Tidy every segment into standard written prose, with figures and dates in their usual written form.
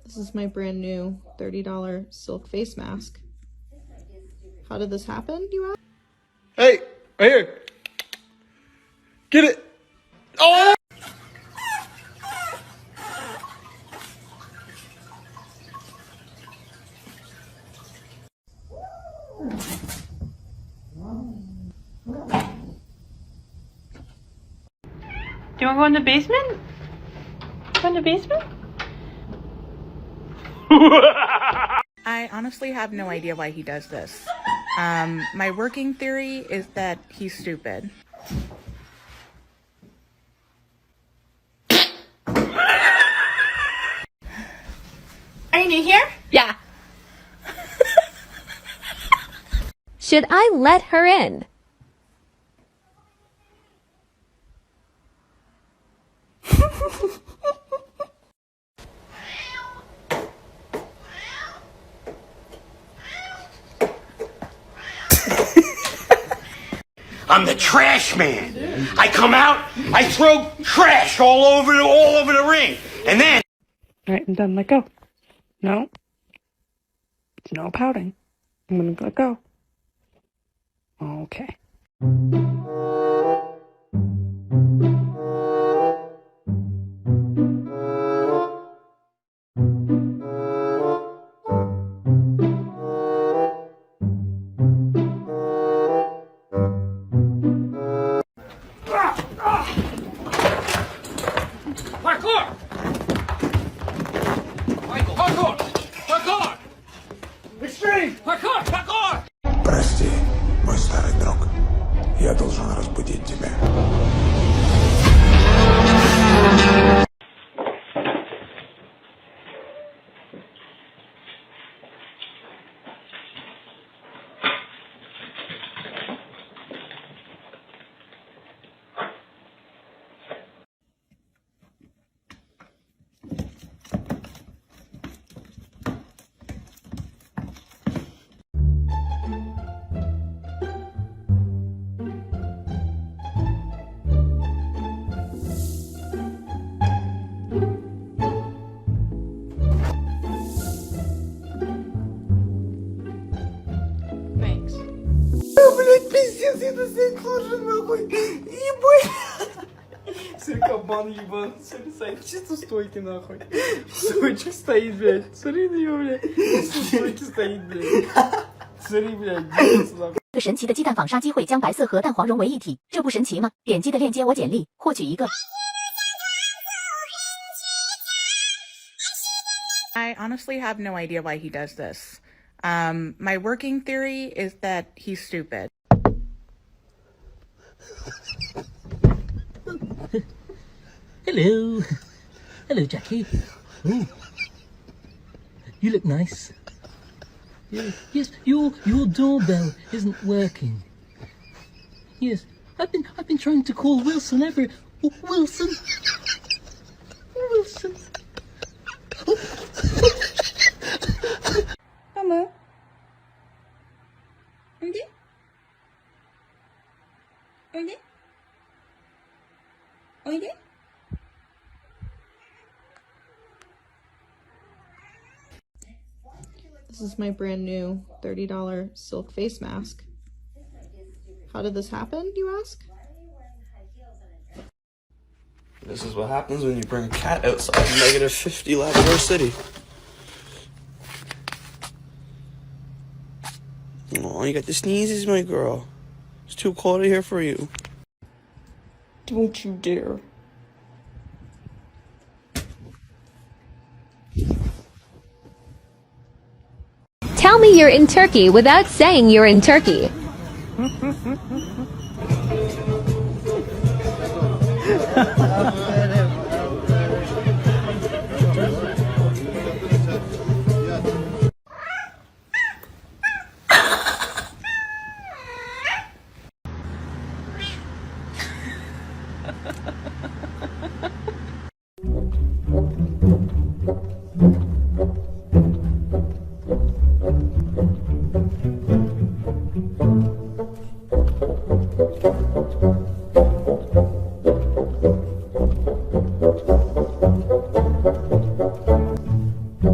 This is my brand new $30 silk face mask. How did this happen, you ask? Hey, right here. Get it. Oh! Do you want to go in the basement? Go in the basement? I honestly have no idea why he does this. My working theory is that he's stupid. Are you new here? Yeah. Should I let her in? I'm the trash man. I come out, I throw trash all over the ring, and then. All right, I'm done. Let go. No. No pouting. I'm gonna let go. Okay. Parkour! Michael, parkour! Parkour! Extreme! Parkour! Parkour! Прости, мой старый друг. Я должен разбудить тебя. Thanks. Блять, пиздец, я на себя тоже нахуй. Ебать. Смотри, кабан ебан. Смотри, Сань, чисто стойки нахуй. Сучек стоит, блядь. Смотри на него, блядь. Чисто стойки стоит, блядь. Смотри, блядь, делается нахуй. 个神奇的鸡蛋纺纱机会将白色和蛋黄融为一体，这不神奇吗？点击的链接我简历，获取一个。I honestly have no idea why he does this. My working theory is that he's stupid. Hello. Hello, Jackie. Ooh. You look nice. Yes, your doorbell isn't working. Yes, I've been trying to call Wilson ever. Oh, Wilson. Wilson. Amor. Onde? Onde? Onde? This is my brand new $30 silk face mask. How did this happen, you ask? This is what happens when you bring a cat outside negative 50 Labrador City. Oh, you got the sneezes, my girl. It's too cold in here for you. Don't you dare. Tell me you're in Turkey without saying you're in Turkey. I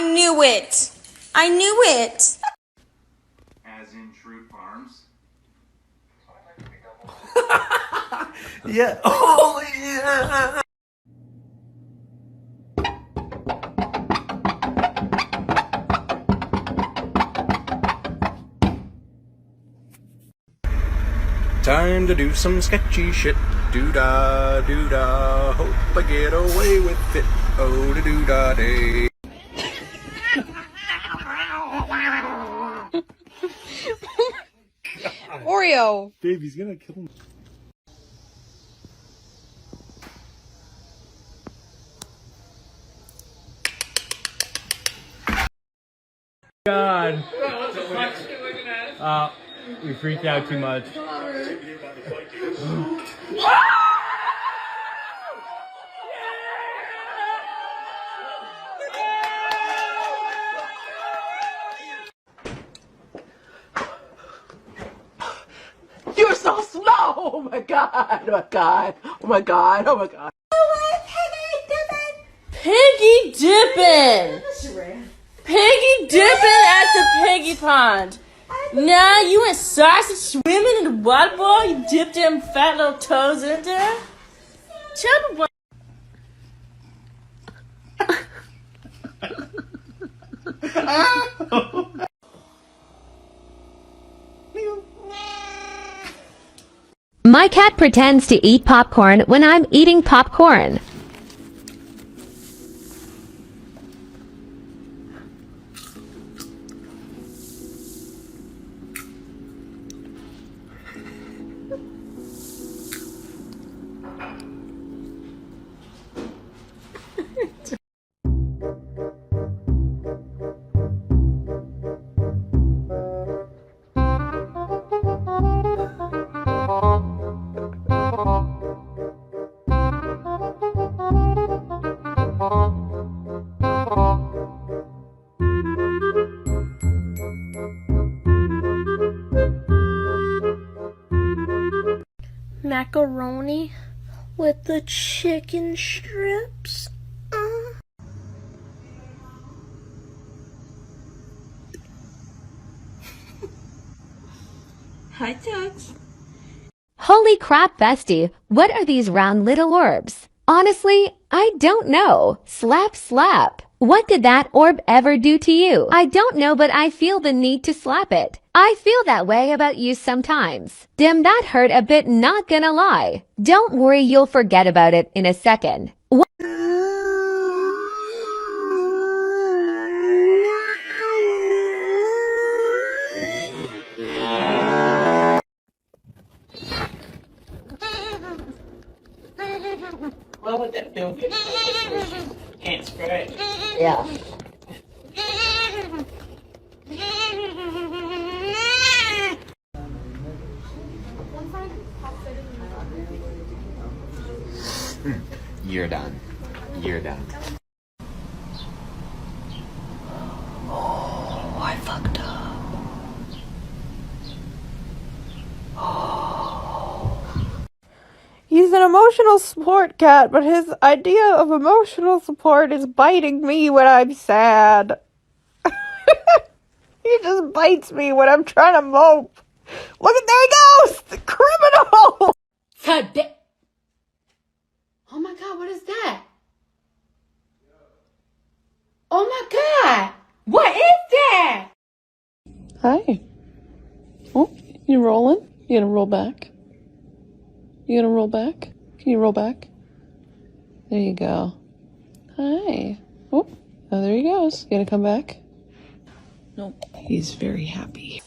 knew it. I knew it. As in Truth Farms. Yeah. Oh, yeah. Time to do some sketchy shit. Doo-dah, doo-dah. Hope I get away with it. Oh, da doo-dah day. Oreo. Baby's gonna kill me. God. We freaked out too much. You're so slow! Oh my god! Oh my god! Oh my god! Oh my god! Piggy dipping. Piggy dipping at the piggy pond. Nah, you went sausage swimming in the water bowl. You dipped them fat little toes in there. Tell me what. My cat pretends to eat popcorn when I'm eating popcorn. Macaroni with the chicken strips. Hi, Tux. Holy crap, bestie, what are these round little orbs? Honestly, I don't know. Slap, slap. What did that orb ever do to you? I don't know, but I feel the need to slap it. I feel that way about you sometimes. Dim, that hurt a bit, not gonna lie. Don't worry, you'll forget about it in a second. What would that feel good? Can't scratch. Yeah. You're done. You're done. Oh, I fucked up. He's an emotional support cat, but his idea of emotional support is biting me when I'm sad. He just bites me when I'm trying to mope. Look at, there he goes! The criminal! Oh my god, what is that? Oh my god! What is that? Hi. Oh, you rolling? You gonna roll back? You gonna roll back? Can you roll back? There you go. Hi. Oh, there he goes. You gonna come back? Nope. He's very happy.